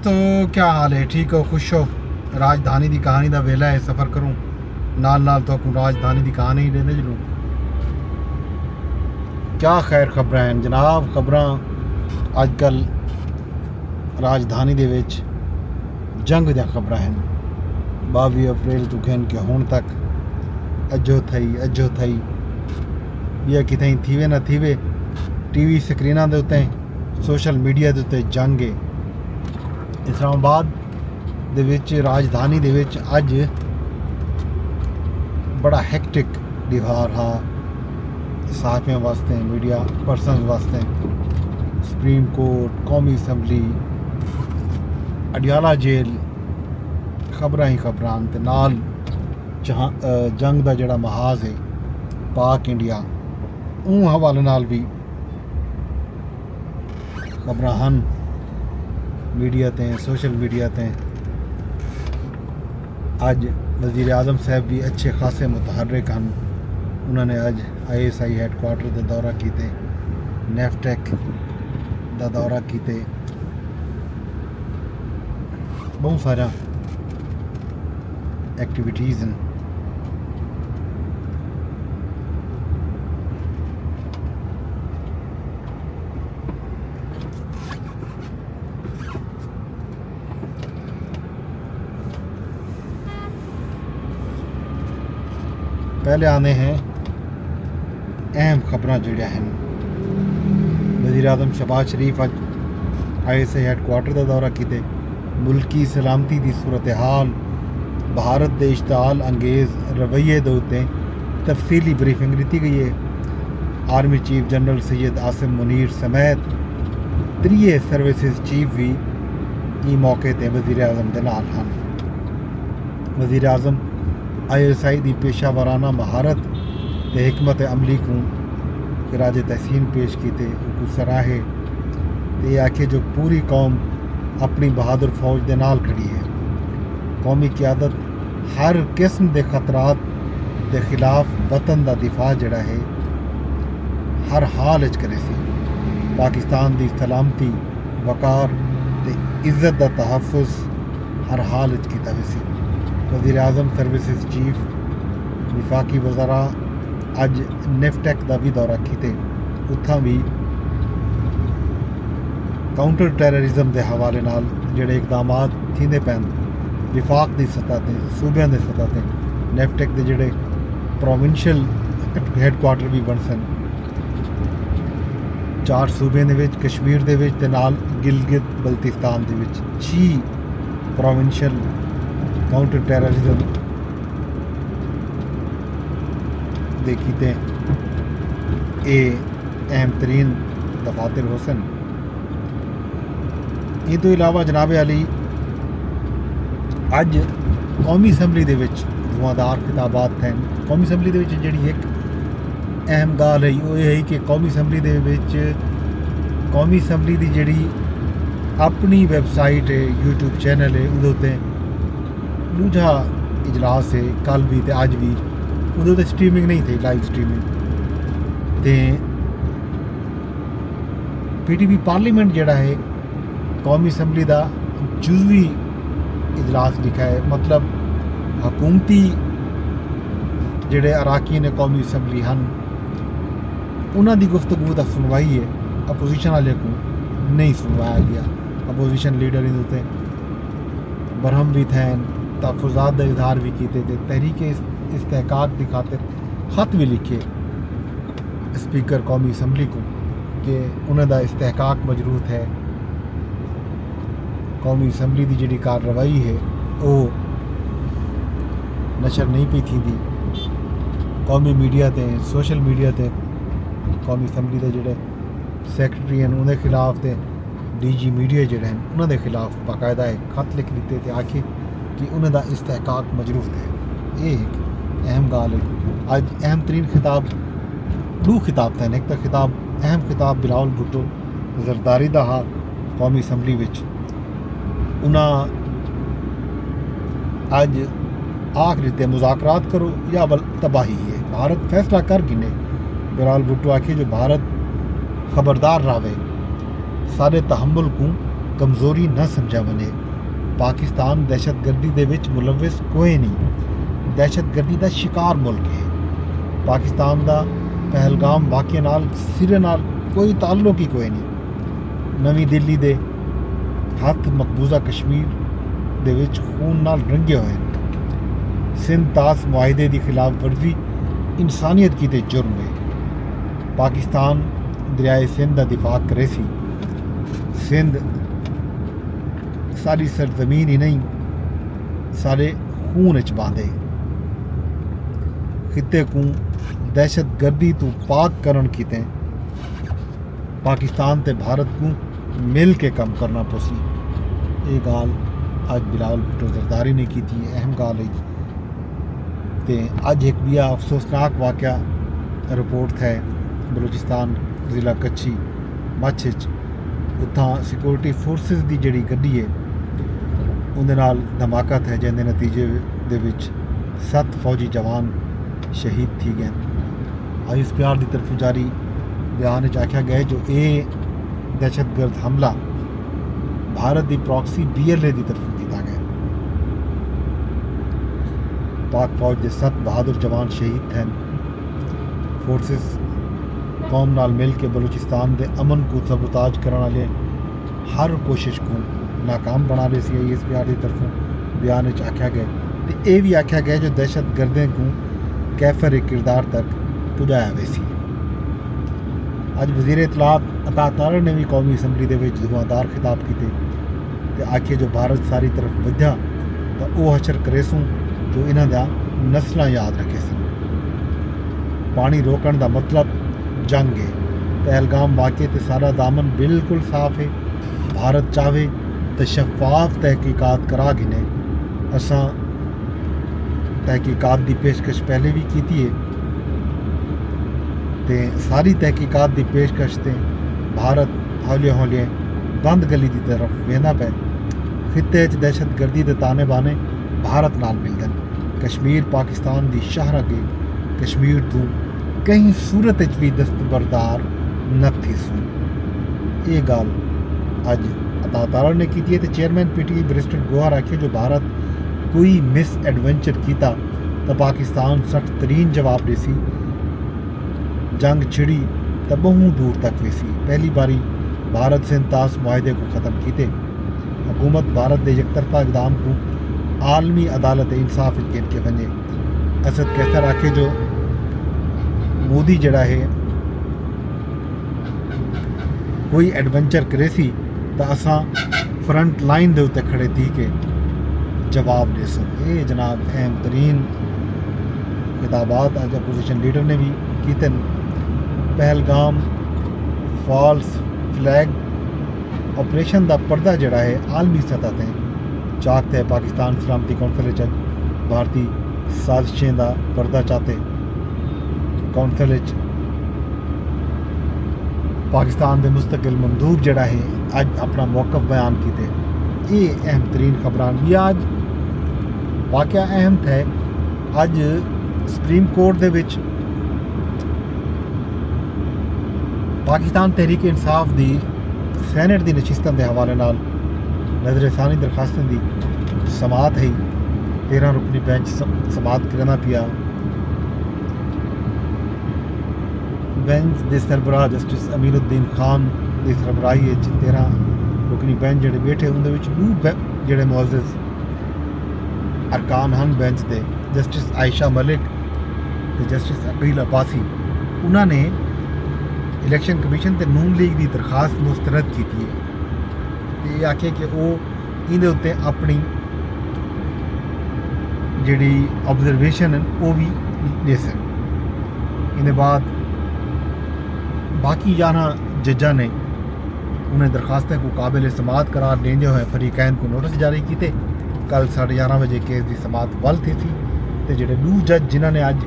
दोस्तों क्या हाल है? ठीक हो? खुश हो? राजधानी की कहानी का वेला है, सफ़र करूँ नाल नाल तो राजधानी की कहानी ही लेने चलूँ। क्या खैर खबर हैं जनाब। खबर अजकल राजधानी दे विच जंग दी खबर हैं। 22 अप्रैल तो कहन के हुण तक अजो थई या कितें थीवे ना थीवे टीवी स्क्रीनां दे उत्ते सोशल मीडिया के उत्ते जंग है। इस्लामाबाद दे विच राजधानी दे विच अज बड़ा हैक्टिक दिवार हा सहाफ़ियों वास्ते, मीडिया पर्सन वास्ते। सुप्रीम कोर्ट, कौमी असैंबली, अडियाला जेल, खबर ही खबर ते नाल जंग का जोड़ा महाज है पाक इंडिया उन हवाले नाल भी खबर हैं मीडिया ते सोशल मीडिया ते। अज वज़ीर आज़म साहब भी अच्छे खासे मुतहर्रिक हैं। उन्होंने अज ISI हैडकुआटर का दौरा किए, नेफटेक का दौरा किए, बहुत सारा एक्टिविटीज़ हैं। पहले आने हैं अहम खबर जोड़िया हैं। वज़ीर आज़म शहबाज शरीफ अज ISI हैडकुआटर का दौरा किए, मुल्की सलामती की सूरत हाल, भारत के इश्ताल अंगेज़ रवैये के उत्ते तफसीली ब्रीफिंग दी गई है। Army chief general Syed Asim Munir समेत 3 सर्विसेज चीफ भी इस मौके पर वज़ीर आज़म के नाल हैं। वज़ीर आज़म ISI की पेशा महारत ते हिकमत अमली को खराज तहसीन पेश किए, सराहे ते आखे जो पूरी कौम अपनी बहादुर फौज के नाल खड़ी है। कौमी क़यादत हर किस्म के खतरात के खिलाफ वतन का दिफा जड़ा है हर हाल करे सी। पाकिस्तान की सलामती, वकार ते इज्जत का तहफ़ुज़ हर हाल किया वैसी। वज़ीर आज़म सर्विसेज चीफ विफाकी वज़रा अज नेफटेक का भी दौरा किए, उत्थां भी काउंटर टैररिज्म के हवाले नाल जिहड़े इकदाम थींदे पैन विफाक की सतह ते, सूबे की सतह ते नेफटेक के जिहड़े प्रोविंशियल हैडकुआटर भी बन सन 4 सूबे दे विच, कश्मीर दे विच ते नाल गिलगित बल्तिस्तान दे विच 6 प्रोविंशियल काउंटर टैररिज्म दे कीते ये अहम तरीन दफातर हुसन। ये तो इलावा जनाब अली अज कौमी असैंबली दे विच धुआंधार खिताबात हैं। कौमी असैंबली दे विच जिहड़ी एक अहम गाल है वो ये है कि कौमी असैंबली दे विच कौमी असैंबली की जिहड़ी अपनी वैबसाइट है, यूट्यूब चैनल है, उहदे उत्ते दूजा इजलास है कल भी तो अज भी उदों स्ट्रीमिंग नहीं थी, लाइव स्ट्रीमिंग तो PTV पार्लीमेंट जोड़ा है कौमी असैंबली का जुज़वी इजलास लिखा है। मतलब हुकूमती जोड़े अराकीन ने कौमी असैंबली हैं उन्होंनी गुफ्तगू का सुनवाई है, अपोजिशन वाले को नहीं सुनवाया गया। अपोजिशन लीडर इन उत्ते बरहम भी थे, तहफ़ुज़ात का इजहार भी किए थे, तहरीक इस्तेहकाक की खातिर ख़त भी लिखे स्पीकर कौमी असैंबली को कि उन्होंने इस्तेहकाक मजरूत है। कौमी असैंबली की जी कार्रवाई है वो नशर नहीं पी थी कौमी मीडिया ते, सोशल मीडिया ते। कौमी असैंबली के जोड़े सैक्रटरी हैं उनके खिलाफ तो DG मीडिया जोड़े हैं उन्होंने खिलाफ बाकायदा खत लिख दिते थे आखे कि उन्होंने इस्तेहकाक मजरूत है। ये एक अहम गाल है। अज अहम तरीन खिताब 2 खिताब थे। एक तो खिताब अहम खिताब बिलावल भुट्टो जरदारी का हा कौमी असैंबली विच। उन्हें अज आख दिते मुज़ाकरात करो या बल तबाही है, भारत फैसला कर गिने। बिलावल भुट्टो आखे जो भारत खबरदार रहे सारे तहम्मुल को कमज़ोरी न समझा वञे। पाकिस्तान दहशतगर्दी दे विच मुलविस कोई नहीं, दहशतगर्दी का शिकार मुल्क है। पाकिस्तान का पहलगाम वाक़े नाल सिरे नाल कोई ताल्लुक ही कोई नहीं। नवी दिल्ली दे हथ मकबूजा कश्मीर दे विच खून नाल रंगे हुए हैं। सिंध तास मुआहिदे की खिलाफ वर्जी इंसानियत की ते जुर्म है। पाकिस्तान दरियाए सिंध का दिफा करे सी। सिंध सारी सरजमीन ही नहीं, सारे खून च बांधे। खिते को दहशतगर्दी तो पाक करण कीते पाकिस्तान ते भारत को मिल के कम करना पसी। ये गाल अज बिलावल भुट्टो जरदारी ने की थी, अहम गाल है। तो अज एक बिया अफसोसनाक वाक़या रिपोर्ट है बलूचिस्तान ज़िला कच्छी मच्छ उत्थां सिक्योरिटी फोर्सिस की जिहड़ी गड्डी है उहदे नाल धमाका है, जिहदे नतीजे दे विच 7 फौजी जवान शहीद थी गए। ISPR की तरफों जारी बयान आख्या गया जो ये दहशतगर्द हमला भारत की प्रॉक्सी BLA की तरफों किया गया। पाक फौज के 7 बहादुर जवान शहीद थे। फोर्सिस कौम नाल मिल के बलूचिस्तान के अमन को सबुताज करने वाले हर कोशिश को नाकाम बना रहे सी। ISPR की तरफों बयान आख्या गया। तो यह भी आख्या गया जो दहशतगर्दों को कैफर किरदार तक पुजाया वैसी। अज वज़ीर इतलात अता तारड़ ने भी कौमी असैम्बली के धुआंधार खिताब किए। आखे जो भारत सारी तरफ वध्या तो वह हशर करे सूँ जो इन्हों दा नस्ल याद रखे सन। पानी रोकण का मतलब जंग है। पहलगाम वाक़े ते सारा दामन बिल्कुल साफ है। भारत चाहे तो शफाफ तहकीकात करा गिने। असां तहकीकात की पेशकश पहले भी की है। ते सारी तहकीकात की पेशकश से भारत हौले हौले बंद गली की तरफ वेंदा पे। खिते च दहशतगर्दी के ताने बाने भारत नाल मिलते हैं। कश्मीर पाकिस्तान की शाहरग है। कश्मीर तो कहीं सूरत भी दस्तबरदार न थी सूं। ये गाल अज अता तारड़ ने की है। तो चेयरमैन PTI बैरिस्टर गोहर आखे जो भारत कोई मिस एडवेंचर किया तो पाकिस्तान सख्त तरीन जवाब देसी। जंग छिड़ी तो बहु दूर तक वेसी। पहली बारी भारत सिंध तास मुआहिदे को ख़त्म किए। हुकूमत भारत के यकतरफा इकदाम को आलमी अदालत इंसाफ गिन के वने। असद कैसर आखे जो मोदी जड़ा है कोई एडवेंचर करे सी तो असां फ्रंट लाइन के उत्ते खड़े थी के जवाब दे सो। ये जनाब अहम तरीन खिताबात अज अपोजिशन लीडर ने भी किए। पहलगाम फॉल्स फ्लैग ऑपरेशन का पर्दा जड़ा है आलमी सतह पर चाकते है। पाकिस्तान सलामती कौंसल भारतीय साजिशें का पर्दा चाहते कौंसल पाकिस्तान के मुस्तकिल मंदूब जड़ा है अज अपना मौकफ बयान किए। ये अहम तरीन खबरान भी आज वाक़या अहम थे। अज सुप्रीम कोर्ट दे विच पाकिस्तान तहरीक इंसाफ की सैनेट की नशिस्तों के हवाले नाल नज़रसानी दरखास्तों की समात है। 13 रुकनी बेंच समात करना पिया। बेंच के सरबराह जस्टिस अमीनुद्दीन खान की सरबराही 13 रुकनी बेंच जोड़े बैठे उनके दो जोड़े मुअज़्ज़ज़ अरकान हैं बेंच के जस्टिस आयशा मलिक तो जस्टिस अकील अब्बासी। उन्होंने इलैक्शन कमीशन ते नून लीग की दरखास्त मुस्तरद की है। ये आखे कि वो इहदे उत्ते अपनी जिहड़ी ऑब्जरवेशन है वो भी दे सन। इहदे बाद बाकी 11 जजा ने उन्हें दरखास्तें को काबिल समात करार देंदे हुए फरीकैन को नोटिस जारी किए। कल 11:30 बजे केस की समात वल थी तो जोड़े 2 जज जिन्होंने अज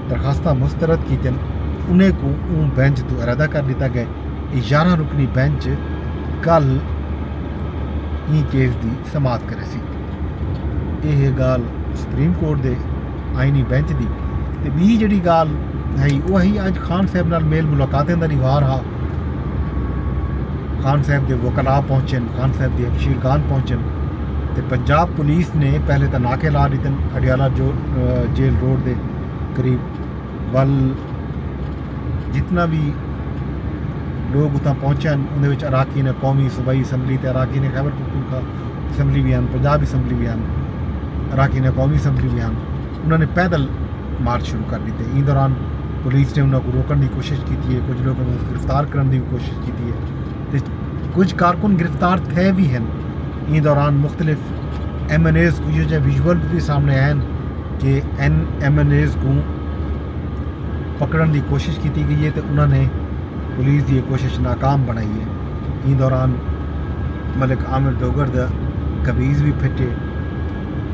दरखास्त मुस्तरद की उन्हें को बेंच तो अलहदा कर दिता गया। 11 रुकनी बेंच कल ई केस की समात करे सी। यह गाल सुप्रीम कोर्ट के आईनी बेंच की। तो बी जी गाल है वो है अज खान साहब नाल मेल मुलाकातें का रिवार हा। खान साहब के वकला पहुँचे, खान साहब के हफशीरगान पहुँचे। तो पंजाब पुलिस ने पहले तो नाके ला दिते अडियाला जेल रोड के करीब वल जितना भी लोग उतना पहुँचे उन्हें अराकी ने कौमी सूबाई असैम्बली तो अराकी ने खैबर पख्तूनख्वा असैम्बली भी हैं, पंजाब असैम्बली भी हैं, अराकी ने कौमी असैम्बली भी हैं। उन्होंने पैदल मार्च शुरू कर दी थी। इस दौरान पुलिस ने उन्होंने रोकने की कोशिश की है, कुछ लोगों को गिरफ्तार करने की कोशिश की है, तो कुछ कारकुन गिरफ्तार थे भी हैं। इस दौरान मुख्तलिफ MNAs को जो विजुअल भी सामने आए कि MNAs को पकड़ने की कोशिश की गई है, तो उन्होंने पुलिस की कोशिश नाकाम बनाई है। इस दौरान मलिक आमिर डोगर दा कबीज़ भी फिटे,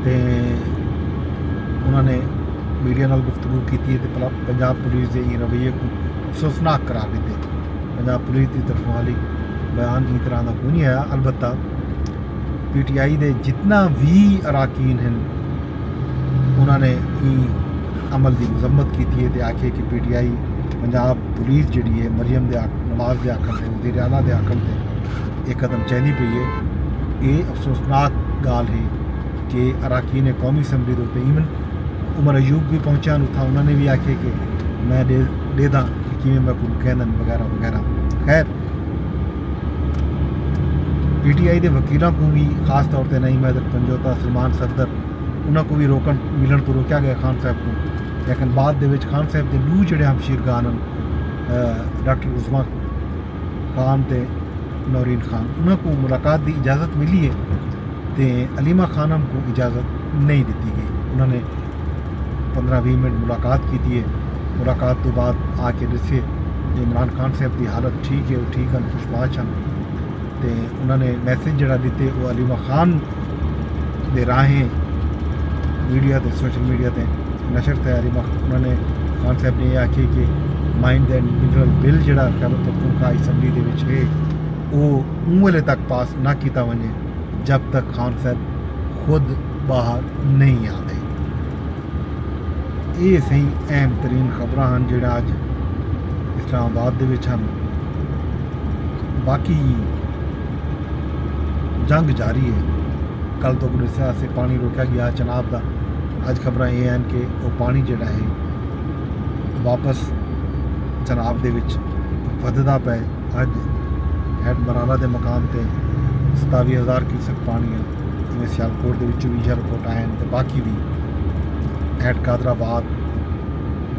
तो उन्होंने मीडिया नाल गुफ्तगू की है, तो पंजाब पुलिस के इन रवैये को अफसोसनाक करार दिते। पंजाब पुलिस की तरफों हाली बयान इस तरह का कोई नहीं आया। अलबत्ता PTI के जितना भी अराकीन हैं उन्होंने अमल की मजम्मत की है, तो आखे कि PTI पंजाब पुलिस जी है मरियम नवाज के आखन से वज़ीर आला के आखन से एक कदम चलनी पई है। ये अफसोसनाक गाल है कि अराकीन कौमी असैम्बली के उत्ते ईवन उमर अयूब भी पहुँचा था, उन्होंने भी आखे कि मैं दे दा कि मैं को कहन वगैरह वगैरह। खैर PTI के वकीलों को भी खास तौर पर नईम हैदर पंजोता सलमान सफदर उन्होंने भी रोकन मिलन तो रोकया गया खान साहब को, लेकिन बाद दे विच खान साहब के दू जोड़े हमशीरगान डॉक्टर उस्मा खान तो नौरीन खान उन्होंने मुलाकात की इजाज़त मिली है, तो अलीमा खानम को इजाज़त नहीं दी गई। उन्होंने 15-20 मिनट मुलाकात की है। मुलाकात तो बाद आके दसे इमरान खान साहब की हालत ठीक है, वो ठीक है, खुशबाश हैं, तो उन्होंने मैसेज जरा दिते वो अलीमा खान दे राहें मीडिया ते सोशल मीडिया ते नशर थे। अलीमा उन्होंने खान साहब ने यह आखे कि माइंड एंड मिनरल बिल जरा खैबर पख्तूनख्वा असैम्बली दे विच है वो उंगले तक पास ना किया वजे जब तक खान साहब खुद बाहर नहीं आ गए। ये सही अहम तरीन खबर हैं जो अज इस्लामाबाद दे विच हैं। बाकी जंग जारी है। कल तो पुलिस से पानी रोकया गया चनाब का। अज खबर ये हैं कि वो पानी जोड़ा है वापस चनाब दे विच वधदा पे। अज हैड बराला के मकाम पर 27,000 क्यूसेक पानी है, जिमें सियालकोट के भी रिपोर्ट आए हैं, तो बाकी भी हैड कादराबाद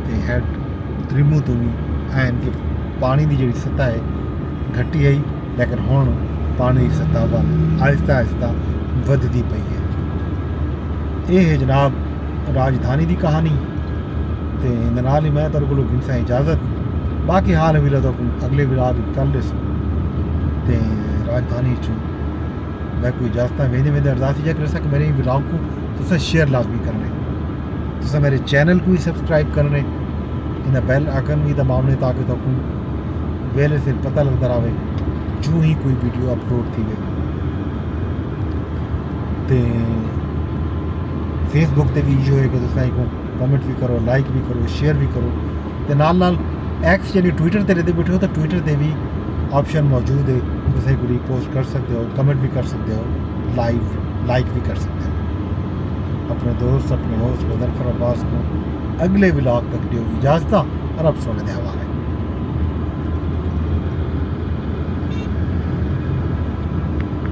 तो हैड त्रिमू तो भी हैं कि पानी की जी सतह है घटी आई, लेकिन हुण पानी की सतह वाल आहिस्ता आहिस्ता वधदी पई है। ये है जनाब राजधानी की कहानी। तो नाल ही मैं तुहाडे कोलों गिनसा इजाज़त, बाकी हाल भी तो अगले विलाग कल दस तो राजधानी चो मैं कोई इजाज़त वेंदे वेंदे अरदास इजा कर सक मेरे विलाग को तुसें शेयर लाजमी करने, तुसें मेरे चैनल को भी सब्सक्राइब करने, इन बैल आइकन भी दबाने ताकि तुहानू वेले से पता लगता रहे जो ही कोई वीडियो अपलोड थी वे। तो फेसबुक पे भी इो है कि तुम कमेंट भी करो, लाइक भी करो, शेयर भी करो। तो नाल एक्स यानी ट्विटर पर रहते बैठे हो तो ट्विटर पर भी ऑप्शन मौजूद है, तुम को रीपोस्ट कर सकते हो, कमेंट भी कर सकते हो, लाइक भी कर सकते हो। अपने दोस्त अपने होस्ट मुज़फ़्फ़र अब्बास को अगले व्लॉग तक दियो इजाज़त और अब सोने के हवाले।